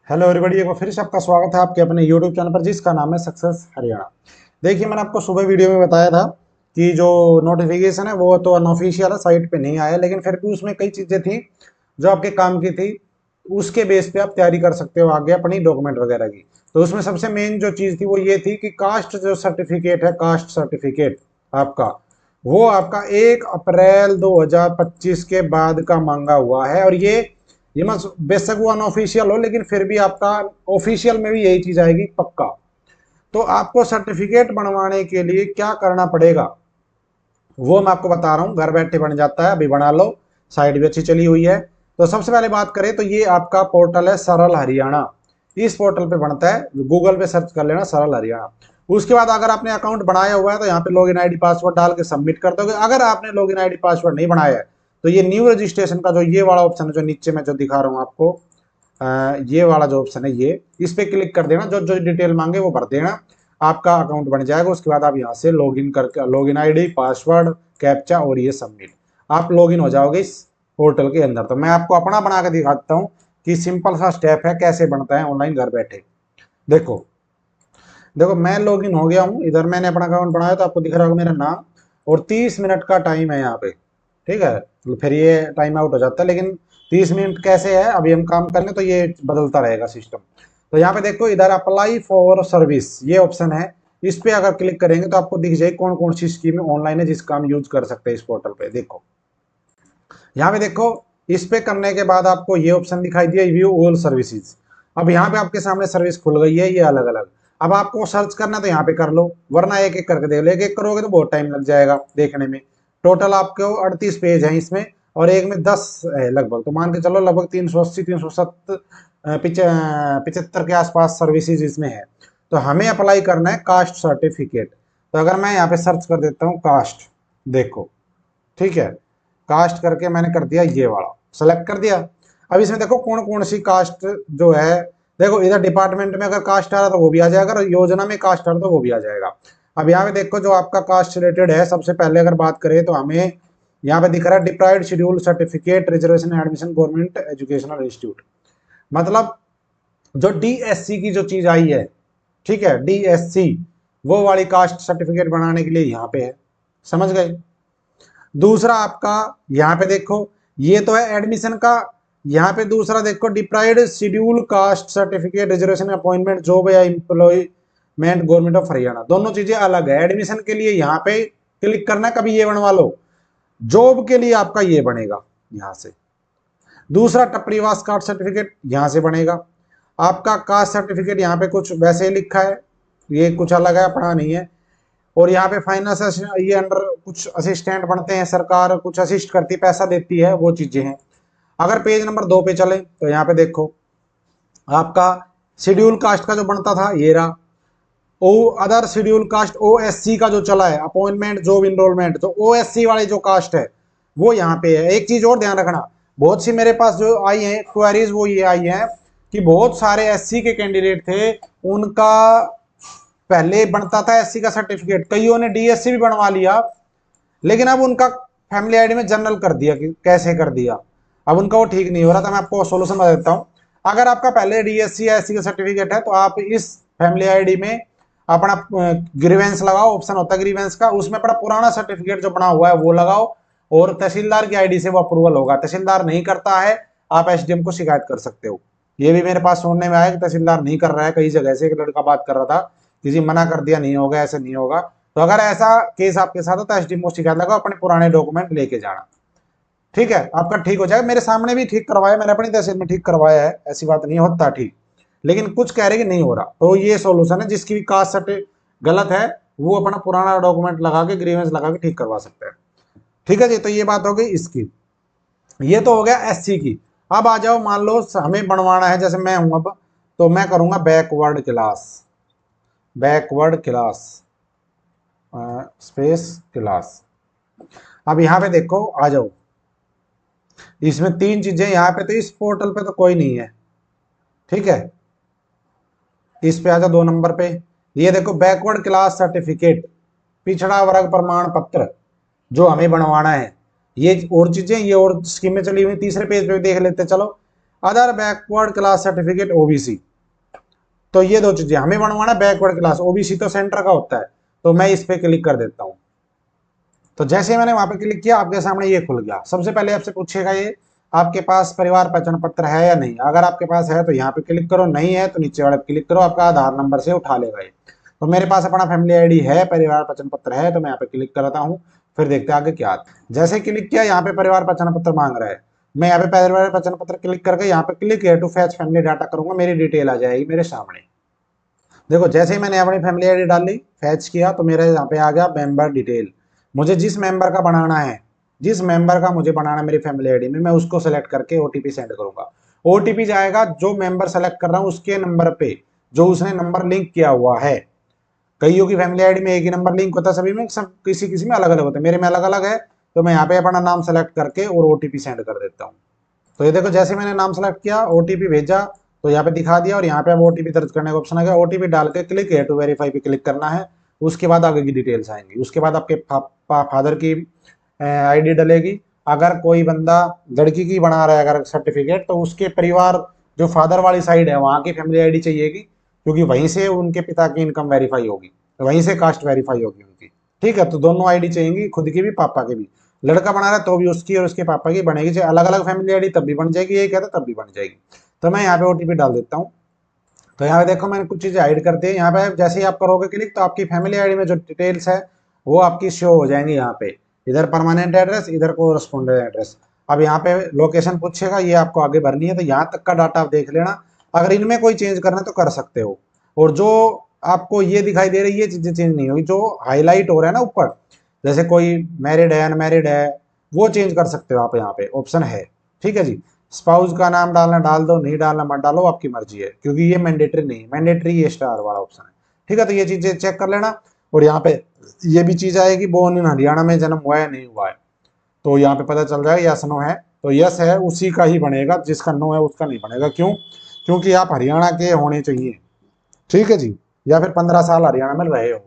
Hello everybody, एक बार फिर से आपका स्वागत है आपके अपने यूट्यूब चैनल पर जिसका नाम है सक्सेस हरियाणा। देखिए, मैंने आपको सुबह वीडियो में बताया था कि जो नोटिफिकेशन है वो तो अनऑफिशियल है, साइट पे नहीं आया, लेकिन फिर भी उसमें कई चीज़ें थी जो आपके काम की थी। उसके बेस पे आप तैयारी कर सकते हो आगे अपनी डॉक्यूमेंट वगैरह की। तो उसमें सबसे मेन जो चीज़ थी वो ये थी कि कास्ट जो सर्टिफिकेट है, कास्ट सर्टिफिकेट आपका, वो आपका 1 अप्रैल 2025 के बाद का मांगा हुआ है। और ये मत, बेशक वो अनऑफिशियल हो लेकिन फिर भी आपका ऑफिशियल में भी यही चीज आएगी पक्का। तो आपको सर्टिफिकेट बनवाने के लिए क्या करना पड़ेगा वो मैं आपको बता रहा हूँ, घर बैठे बन जाता है, अभी बना लो, साइट भी अच्छी चली हुई है। तो सबसे पहले बात करें तो ये आपका पोर्टल है सरल हरियाणा। इस पोर्टल पे बनता है, गूगल पे सर्च कर लेना सरल हरियाणा। उसके बाद अगर आपने अकाउंट बनाया हुआ है तो यहाँ पे लॉगिन आईडी पासवर्ड डाल के सबमिट कर दोगे। अगर आपने लॉगिन आईडी पासवर्ड नहीं बनाया है तो ये न्यू रजिस्ट्रेशन का जो ये वाला ऑप्शन है, जो नीचे मैं जो दिखा रहा हूँ आपको, ये वाला जो ऑप्शन है, ये इस पे क्लिक कर देना, जो जो डिटेल मांगे वो भर देना, आपका अकाउंट बन जाएगा। उसके बाद आप यहाँ से लॉगिन करके लॉगिन आईडी पासवर्ड कैप्चा और ये सबमिट, आप लॉगिन हो जाओगे इस पोर्टल के अंदर। तो मैं आपको अपना बना के दिखाता हूँ कि सिंपल सा स्टेप है कैसे बनता है ऑनलाइन घर बैठे। देखो देखो मैं लॉगिन हो गया हूँ, इधर मैंने अपना अकाउंट बनाया तो आपको दिख रहा होगा मेरा नाम, और 30 मिनट का टाइम है यहाँ पे। ठीक है, तो फिर ये टाइम आउट हो जाता है, लेकिन 30 मिनट कैसे है, अभी हम काम करेंगे तो ये बदलता रहेगा सिस्टम। तो यहाँ पे देखो, इधर अप्लाई फॉर सर्विस ये ऑप्शन है, इस पे अगर क्लिक करेंगे तो आपको दिख जाएगी कौन कौन सी स्कीम ऑनलाइन है जिसका हम यूज कर सकते हैं इस पोर्टल पे। देखो यहाँ पे देखो, इस पे करने के बाद आपको ये ऑप्शन दिखाई दिया, व्यू ऑल सर्विसेज। अब यहाँ पे आपके सामने सर्विस खुल गई है, ये अलग अलग। अब आपको सर्च करना तो यहाँ पे कर लो, वरना एक एक करके देख लो। एक एक करोगे तो बहुत टाइम लग जाएगा देखने में। टोटल आपको 38 पेज है इसमें, और एक में 10 है लगभग, तो मान के चलो लगभग 380 370 75 के आसपास सर्विसेज इसमें है। तो हमें अप्लाई करना है कास्ट सर्टिफिकेट। तो अगर मैं यहाँ पे सर्च कर देता हूँ कास्ट, देखो, ठीक है, कास्ट करके मैंने कर दिया, ये वाला सेलेक्ट कर दिया। अब इसमें देखो कौन कौन सी कास्ट जो है, देखो इधर डिपार्टमेंट में अगर कास्ट आ रहा तो वो भी आ जाएगा, और योजना में कास्ट आ रहा तो वो भी आ जाएगा। अब यहाँ पे देखो जो आपका कास्ट रिलेटेड है, सबसे पहले अगर बात करें तो हमें यहाँ पे दिख रहा है deprived schedule certificate reservation admission government educational institute. मतलब जो डीएससी की जो चीज आई है, ठीक है, डीएससी, वो वाली कास्ट सर्टिफिकेट बनाने के लिए यहाँ पे है, समझ गए। दूसरा आपका यहाँ पे देखो, ये तो है एडमिशन का। यहाँ पे दूसरा देखो, deprived schedule caste certificate reservation appointment job या एम्प्लॉयमेंट गवर्नमेंट ऑफ हरियाणा, दोनों चीजें अलग है। एडमिशन के लिए यहाँ पे क्लिक करना, कभी ये बनवा लो, जॉब के लिए आपका ये बनेगा यहाँ से। दूसरा टपरीवास कास्ट सर्टिफिकेट यहाँ से बनेगा। आपका कास्ट सर्टिफिकेट यहाँ पे कुछ वैसे ही लिखा है, ये कुछ अलग है, अपना नहीं है। और यहाँ पे फाइनेंस, ये अंडर कुछ असिस्टेंट बनते हैं, सरकार कुछ असिस्ट करती, पैसा देती है, वो चीजें हैं। अगर पेज नंबर 2 पे चले तो यहाँ पे देखो, आपका शेड्यूल कास्ट का जो बनता था ये रहा। ओ अदर शेड्यूल कास्ट ओएससी का जो चला है, अपॉइंटमेंट जॉब इनरोलमेंट, जो ओएससी वाली जो कास्ट है वो यहाँ पे है। एक चीज और ध्यान रखना, बहुत सी मेरे पास जो आई है क्वेरीज, वो ये आई है कि बहुत सारे एससी के कैंडिडेट थे, उनका पहले बनता था एससी का सर्टिफिकेट, कईयों ने डीएससी भी बनवा लिया, लेकिन अब उनका फैमिली आईडी में जनरल कर दिया। कि कैसे कर दिया, अब उनका वो ठीक नहीं हो रहा था। मैं आपको सोल्यूशन बता देता हूँ। अगर आपका पहले डीएससी या एससी का सर्टिफिकेट है तो आप इस फैमिली आईडी में अपना ग्रीवेंस लगाओ, ऑप्शन होता है ग्रीवेंस का, उसमें अपना पुराना सर्टिफिकेट जो बना हुआ है वो लगाओ, और तहसीलदार की आईडी से वो अप्रूवल होगा। तहसीलदार नहीं करता है, आप एसडीएम को शिकायत कर सकते हो। ये भी मेरे पास सुनने में आया कि तहसीलदार नहीं कर रहा है, कई जगह से एक लड़का बात कर रहा था, किसी मना कर दिया, नहीं होगा, ऐसे नहीं होगा। तो अगर ऐसा केस आपके साथ हो तो एसडीएम को शिकायत लगाओ, अपने पुराने डॉक्यूमेंट लेके जाना, ठीक है, आपका ठीक हो जाएगा। मेरे सामने भी ठीक करवाया, मैंने अपनी तहसील में ठीक करवाया है, ऐसी बात नहीं, होता ठीक, लेकिन कुछ कह रहे कि नहीं हो रहा। तो ये सोल्यूशन है, जिसकी भी कास्ट सर्टिफिकेट गलत है वो अपना पुराना डॉक्यूमेंट लगा के, ग्रीवेंस लगा के ठीक करवा सकते हैं। ठीक है जी, तो ये बात हो गई इसकी। ये तो हो गया एससी की। अब आ जाओ, मान लो हमें बनवाना है, जैसे मैं हूं अब, तो मैं करूंगा backward class, backward class space class. अब यहाँ पे देखो, आ जाओ, इसमें 3 चीजें, यहाँ पे तो इस पोर्टल पे तो कोई नहीं है, ठीक है, इस पे आ जाओ 2 नंबर पे। ये देखो बैकवर्ड क्लास सर्टिफिकेट, पिछड़ा वर्ग प्रमाण पत्र, जो हमें बनवाना है। ये और चीजें, ये और स्कीमें चली हुई, तीसरे पेज पे भी देख लेते चलो। Other backward class certificate OBC. तो ये दो चीजें हमें बनवाना, बैकवर्ड क्लास ओबीसी तो सेंटर का होता है, तो मैं इस पे क्लिक कर देता हूं। तो जैसे मैंने वहां पे क्लिक किया आपके सामने ये खुल गया। सबसे पहले आपसे पूछेगा ये आपके पास परिवार पहचान पत्र है या नहीं। अगर आपके पास है तो यहाँ पे क्लिक करो, नहीं है तो नीचे वाले पे क्लिक करो, आपका आधार नंबर से उठा लेगा ये। तो मेरे पास अपना फैमिली आईडी है, परिवार पहचान पत्र है, तो मैं यहाँ पे क्लिक करता हूँ। फिर देखते हैं आगे क्या आता है। जैसे क्लिक किया यहाँ पे परिवार पहचान पत्र मांग रहा है, मैं यहाँ पे परिवार पहचान पत्र क्लिक करके यहाँ पे click to fetch family data करूंगा, मेरी डिटेल आ जाएगी मेरे सामने। देखो जैसे ही मैंने अपनी फैमिली आईडी डाल ली, फैच किया, तो मेरे यहाँ पे आ गया मेंबर डिटेल। मुझे जिस मेंबर का बनाना है, जिस मेंबर का मुझे बनाना है मेरी फैमिली आईडी में, मैं उसको सेलेक्ट करके ओटीपी सेंड करूंगा। ओटीपी जाएगा जो मेंबर सेलेक्ट कर रहा हूँ उसके नंबर पे, जो उसने नंबर लिंक किया हुआ है। कईयों की फैमिली आईडी में एक ही नंबर लिंक होता है, सभी में सब किसी किसी में अलग अलग होता है, मेरे में अलग अलग है। तो मैं यहाँ पे अपना नाम सेलेक्ट करके और ओटीपी सेंड कर देता हूँ। तो ये देखो जैसे मैंने नाम सेलेक्ट किया, ओटीपी भेजा, तो यहाँ पे दिखा दिया, और यहाँ पे अब ओटीपी दर्ज करने का ऑप्शन आ गया। ओटीपी डाल के क्लिक है टू वेरीफाई पे क्लिक करना है। उसके बाद आगे की डिटेल्स आएंगी, उसके बाद आपके फादर की आईडी डलेगी। अगर कोई बंदा लड़की की बना रहा है अगर सर्टिफिकेट, तो उसके परिवार जो फादर वाली साइड है वहाँ की फैमिली आईडी चाहिएगी, क्योंकि वहीं से उनके पिता की इनकम वेरीफाई होगी, वहीं से कास्ट वेरीफाई होगी उनकी। ठीक है, तो दोनों आईडी चाहिएगी, खुद की भी पापा की भी। लड़का बना रहा है तो भी उसकी और उसके पापा की बनेगी, चाहे अलग अलग फैमिली आईडी तब भी बन जाएगी, ये कहता तब भी बन जाएगी। तो मैं यहाँ पे ओटीपी डाल देता हूँ। तो यहाँ पे देखो मैंने कुछ चीजें हाइड कर दी है। यहाँ पे जैसे ही आप करोगे क्लिक, तो आपकी फैमिली आईडी में जो डिटेल्स है वो आपकी शो हो जाएंगी। यहाँ पे इधर परमानेंट एड्रेस, इधर कोरस्पोंडेंट एड्रेस। अब यहाँ पे लोकेशन पूछेगा, ये आपको आगे भरनी है, तो यहाँ तक का डाटा आप देख लेना। अगर इनमें कोई चेंज करना है तो कर सकते हो। और जो आपको ये दिखाई दे रही है ये चीजें चेंज नहीं होगी, जो हाईलाइट हो रहा है ना ऊपर, जैसे कोई मैरिड है अनमैरिड है, वो चेंज कर सकते हो आप, यहाँ पे ऑप्शन है। ठीक है जी। स्पाउस का नाम डालना डाल दो, नहीं डालना मत डालो, आपकी मर्जी है, क्योंकि ये मैंडेटरी नहीं, मैंडेटरी ये स्टार वाला ऑप्शन है। ठीक है, तो ये चीजें चेक कर लेना। और यहाँ पे ये भी चीज आएगी, बोर्न इन हरियाणा में जन्म हुआ है नहीं हुआ है, तो यहाँ पे पता चल जाएगा यस नो है, तो यस है उसी का ही बनेगा, जिसका नो है उसका नहीं बनेगा। क्यों? क्योंकि आप हरियाणा के होने चाहिए। ठीक है जी, या फिर 15 साल हरियाणा में रहे हो,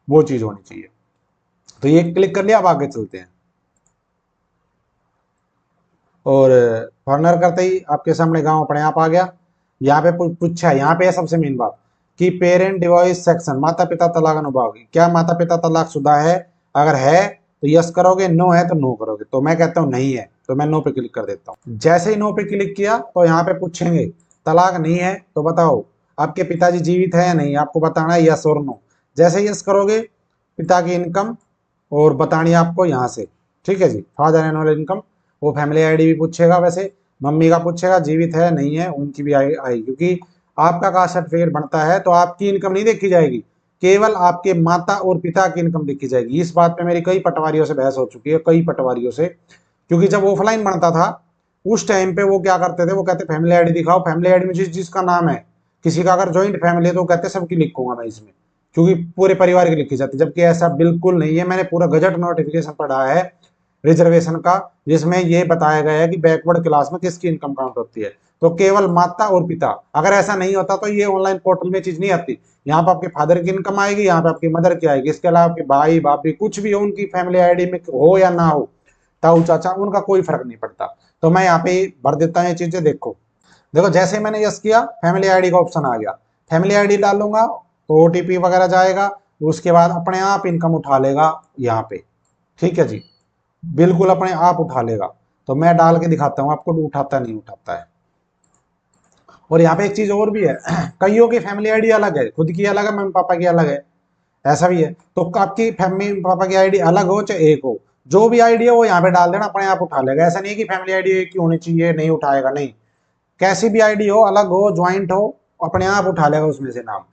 वो चीज होनी चाहिए। तो ये क्लिक कर लिया, अब आगे चलते हैं। और फॉरनर करते ही आपके सामने गांव अपने आप आ गया। यहाँ पे पूछा, यहाँ पे है सबसे मेन बात कि पेरेंट डिवोर्स सेक्शन, माता पिता तलाक अनुभाग, क्या माता पिता तलाकशुदा है? अगर है तो यस करोगे, नो है तो नो करोगे। तो मैं कहता हूँ नहीं है, तो मैं नो पे क्लिक कर देता हूँ। जैसे ही नो पे क्लिक किया तो यहाँ पे पूछेंगे तलाक नहीं है तो बताओ आपके पिताजी जीवित है या नहीं, आपको बताना है यस और नो। जैसे यस करोगे, पिता की इनकम और बतानी है आपको यहाँ से। ठीक है जी, फादर एनुअल इनकम। वो फैमिली आईडी भी पूछेगा, वैसे मम्मी का पूछेगा, जीवित है नहीं है उनकी भी आएगी, क्योंकि आपका कास्ट सर्टिफिकेट बनता है तो आपकी इनकम नहीं देखी जाएगी, केवल आपके माता और पिता की इनकम देखी जाएगी। इस बात पे मेरी कई पटवारियों से बहस हो चुकी है, कई पटवारियों से, क्योंकि जब ऑफलाइन बनता था उस टाइम पे वो क्या करते थे, वो कहते फैमिली आईडी दिखाओ, फैमिली आईडी में जिस जिसका नाम है, किसी का अगर ज्वाइंट फैमिली है तो कहते सबकी लिखूंगा मैं इसमें, क्योंकि पूरे परिवार की लिखी जाती है, जबकि ऐसा बिल्कुल नहीं है। मैंने पूरा गजट नोटिफिकेशन पढ़ा है रिजर्वेशन का, जिसमें ये बताया गया है कि बैकवर्ड क्लास में किसकी इनकम काउंट होती है, तो केवल माता और पिता। अगर ऐसा नहीं होता तो ये ऑनलाइन पोर्टल में चीज नहीं आती। यहाँ पे आपके फादर की इनकम आएगी, यहाँ पे आपकी मदर की आएगी, इसके अलावा आपके भाई भाभी कुछ भी हो, उनकी फैमिली आईडी में हो या ना हो, ताऊ चाचा, उनका कोई फर्क नहीं पड़ता। तो मैं यहाँ पे भर देता हूँ ये चीजें। देखो देखो जैसे मैंने यस किया, फैमिली आईडी का ऑप्शन आ गया, फैमिली आईडी डालूंगा तो ओटीपी वगैरह जाएगा, उसके बाद अपने आप इनकम उठा लेगा यहाँ पे। ठीक है जी, बिल्कुल अपने आप उठा लेगा। तो मैं डाल के दिखाता हूँ आपको, उठाता नहीं उठाता है। और यहाँ पे एक चीज और भी है, कईयों की फैमिली आईडी अलग है, खुद की अलग है, मम्मी पापा की अलग है, ऐसा भी है। तो आपकी फैमिली पापा की आईडी अलग हो चाहे एक हो, जो भी आईडी है वो यहाँ पे डाल देना, अपने आप उठा लेगा। ऐसा नहीं है कि फैमिली आईडी एक ही होनी चाहिए नहीं उठाएगा, नहीं, कैसी भी आईडी हो, अलग हो ज्वाइंट हो, अपने आप उठा लेगा उसमें से नाम।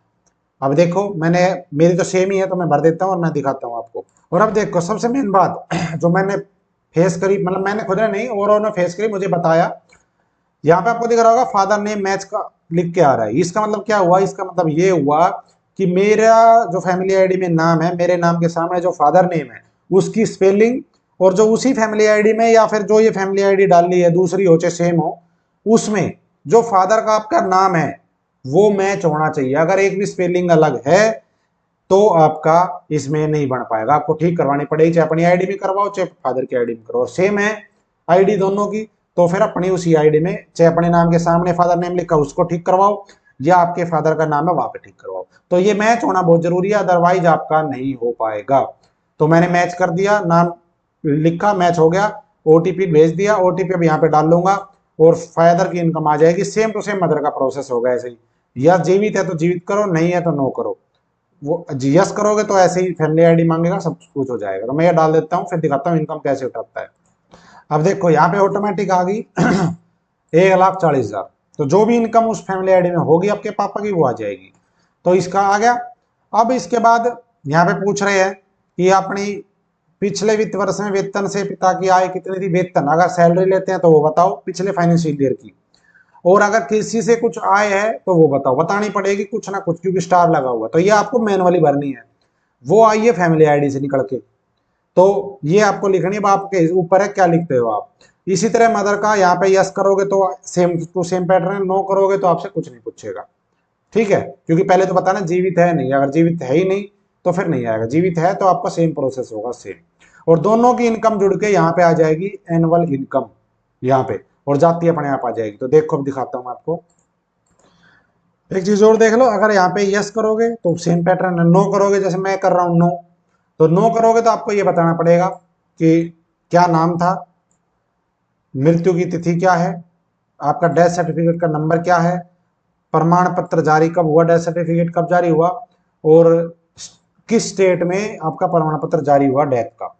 अब देखो मैंने, मेरी तो सेम ही है तो मैं भर देता हूँ और मैं दिखाता हूँ आपको। और अब देखो सबसे मेन बात जो मैंने फेस करी, मतलब मैंने खुद ने नहीं और ने फेस करी, मुझे बताया। यहाँ पे आपको दिख रहा होगा फादर नेम मैच का लिख के आ रहा है, इसका मतलब क्या हुआ? इसका मतलब ये हुआ कि मेरा जो फैमिली आईडी में नाम है, मेरे नाम के सामने जो फादर नेम है उसकी स्पेलिंग, और जो उसी फैमिली आईडी में या फिर जो ये फैमिली आईडी डाल ली है दूसरी हो चाहे सेम हो, उसमें जो फादर का आपका नाम है वो मैच होना चाहिए। अगर एक भी स्पेलिंग अलग है तो आपका इसमें नहीं बन पाएगा, आपको ठीक करवानी पड़ेगी, चाहे अपनी आईडी में करवाओ चाहे फादर की आईडी में करवाओ, सेम है आईडी दोनों की, तो फिर अपनी उसी आईडी में चाहे अपने नाम के सामने फादर नेम लिखा उसको ठीक करवाओ, या आपके फादर का नाम है वहां पे ठीक करवाओ। तो ये मैच होना बहुत जरूरी है, अदरवाइज आपका नहीं हो पाएगा। तो मैंने मैच कर दिया, नाम लिखा, मैच हो गया, ओटीपी भेज दिया, ओटीपी अब यहाँ पे डाल लूंगा और फादर की इनकम आ जाएगी। सेम टू सेम मदर का प्रोसेस होगा ऐसे ही। या जीवित है तो जीवित करो, नहीं है तो नो करो। वो यस करोगे तो ऐसे ही फैमिली आईडी मांगेगा, सब कुछ हो जाएगा। तो मैं ये डाल देता हूँ, फिर दिखाता हूँ इनकम कैसे उठाता है। अब देखो यहाँ पे ऑटोमेटिक आ गई 1,40,000। तो जो भी इनकम उस फैमिली आईडी में होगी आपके पापा की वो आ जाएगी। तो इसका आ गया। अब इसके बाद यहाँ पे पूछ रहे हैं कि अपनी पिछले वित्त वर्ष में वेतन से पिता की आय कितनी थी। वेतन अगर सैलरी लेते हैं तो वो बताओ पिछले फाइनेंशियल ईयर की, और अगर किसी से कुछ आय है तो वो बताओ। बतानी पड़ेगी कुछ ना कुछ, क्योंकि स्टार लगा हुआ। तो ये आपको मैनुअली भरनी है। वो आई है फैमिली आईडी से निकल के, तो ये आपको लिखनी है। आपके ऊपर है क्या लिखते हो आप। इसी तरह मदर का यहाँ पे यस करोगे तो same to same pattern, no करोगे तो आपसे कुछ नहीं पूछेगा। ठीक है, क्योंकि पहले तो बताना जीवित है नहीं, अगर जीवित है ही नहीं तो फिर नहीं आएगा, जीवित है तो आपका सेम प्रोसेस होगा सेम। और दोनों की इनकम जुड़ के यहाँ पे आ जाएगी एनुअल इनकम यहाँ पे, और जाती अपने आप आ जाएगी। तो देखो अब दिखाता हूँ आपको। एक चीज और देख लो, अगर यहाँ पे यस करोगे तो सेम पैटर्न है, नो करोगे जैसे मैं कर रहा हूँ नो, तो नो करोगे तो आपको ये बताना पड़ेगा कि क्या नाम था, मृत्यु की तिथि क्या है, आपका डेथ सर्टिफिकेट का नंबर क्या है, प्रमाण पत्र जारी कब हुआ, डेथ सर्टिफिकेट कब जारी हुआ, और किस स्टेट में आपका प्रमाण पत्र जारी हुआ डेथ का।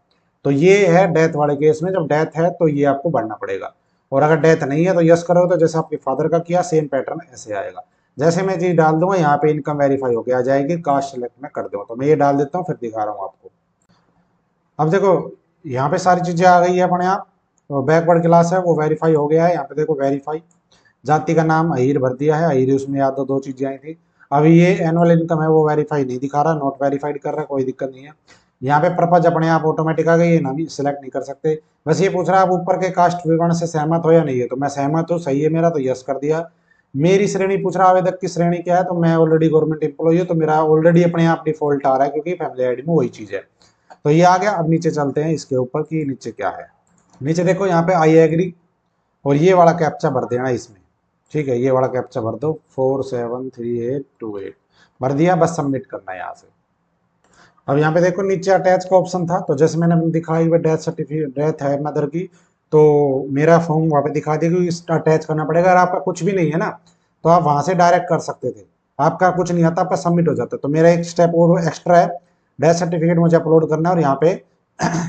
तो ये है डेथ वाले केस में, जब डेथ है तो ये आपको भरना पड़ेगा। और अगर डेथ नहीं है तो यस करोगे तो जैसे आपके फादर का किया सेम पैटर्न ऐसे आएगा। जैसे मैं चीज डाल दूंगा यहाँ पे इनकम वेरीफाई होके आ जाएगी, कास्ट सेलेक्ट में कर दूंगा। तो मैं ये डाल देता हूँ, फिर दिखा रहा हूँ आपको। अब देखो यहाँ पे सारी चीजें आ गई है अपने आप। तो बैकवर्ड क्लास है वो वेरीफाई हो गया है। यहाँ पे देखो वेरीफाई, जाति का नाम अहीर भर दिया है, अहीर उसमें याद दो चीजें आई थी। अभी ये एनुअल इनकम है वो वेरीफाई नहीं दिखा रहा, नॉट वेरीफाइड कर रहा है, कोई दिक्कत नहीं है। यहाँ पे पर्पज अपने आप ऑटोमेटिक आ गई है ना, भी सिलेक्ट नहीं कर सकते। बस ये पूछ रहा है आप ऊपर के कास्ट विवरण से सहमत हो या नहीं है, तो मैं सहमत हूँ, सही है मेरा, तो यस कर दिया। मेरी श्रेणी पूछ रहा है आवेदक की श्रेणी क्या है, तो मैं ऑलरेडी गवर्नमेंट एम्प्लॉई हूँ, तो मेरा ऑलरेडी अपने आप डिफॉल्ट आ रहा है क्योंकि फैमिली आईडी में वही चीज है। तो ये आ गया। अब नीचे चलते हैं इसके ऊपर कि नीचे क्या है। नीचे देखो यहाँ पे आई एग्री, और ये वाला कैप्चा भर देना इसमें। ठीक है, ये वाला कैप्चा भर दो 473828 भर दिया, बस सबमिट करना है यहाँ से। अब यहाँ पे देखो नीचे अटैच का ऑप्शन था, तो जैसे मैंने दिखाई हुई डेथ सर्टिफिकेट, डेथ है मदर की, तो मेरा फॉर्म वहाँ पे दिखा दिया कि अटैच करना पड़ेगा। अगर आपका कुछ भी नहीं है ना तो आप वहां से डायरेक्ट कर सकते थे, आपका कुछ नहीं आता, आपका सबमिट हो जाता। तो मेरा एक स्टेप और एक्स्ट्रा है, डेथ सर्टिफिकेट मुझे अपलोड करना है और यहाँ पे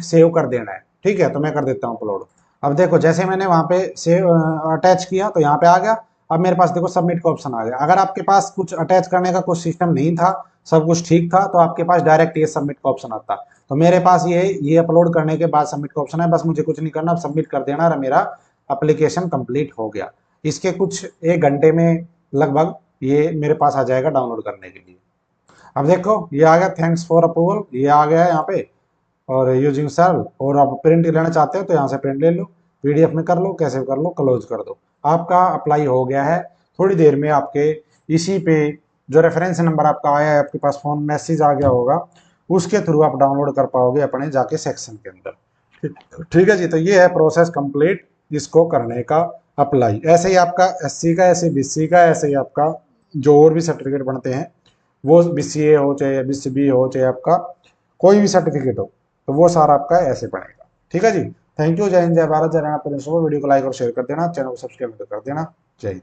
सेव कर देना है। ठीक है, तो मैं कर देता हूँ अपलोड। अब देखो जैसे मैंने वहां पे सेव अटैच किया तो यहाँ पे आ गया। अब मेरे पास देखो सबमिट का ऑप्शन आ गया। अगर आपके पास कुछ अटैच करने का कुछ सिस्टम नहीं था, सब कुछ ठीक था, तो आपके पास डायरेक्ट ये सबमिट का ऑप्शन आता। तो मेरे पास ये अपलोड करने के बाद सबमिट का ऑप्शन है, बस मुझे कुछ नहीं करना, सबमिट कर देना और मेरा एप्लीकेशन कंप्लीट हो गया। इसके कुछ 1 घंटे में लगभग ये मेरे पास आ जाएगा डाउनलोड करने के लिए। अब देखो ये आ गया, थैंक्स फॉर अप्रूवल, ये आ गया है यहाँ पे, और यूजिंग सेल। और आप प्रिंट लेना चाहते हो तो यहाँ से प्रिंट ले लो, पीडीएफ में कर लो, कैसे कर लो, क्लोज कर दो। आपका अप्लाई हो गया है। थोड़ी देर में आपके इसी पे जो रेफरेंस नंबर आपका आया है, आपके पास फोन मैसेज आ गया होगा, उसके थ्रू आप डाउनलोड कर पाओगे अपने जाके सेक्शन के अंदर। ठीक है जी, तो ये है प्रोसेस कंप्लीट इसको करने का अप्लाई। ऐसे ही आपका एससी का, ऐसे बीसी का, ऐसे ही आपका जो और भी सर्टिफिकेट बनते हैं, वो बीसीए हो चाहे बीसीबी हो चाहे आपका कोई भी सर्टिफिकेट हो, तो वो सारा आपका ऐसे बनेगा। ठीक है जी, थैंक यू, जय हिंद, जय भारत, जय हरियाणा प्रदेश। वीडियो को लाइक और शेयर कर देना, चैनल को सब्सक्राइब कर देना। जय हिंद।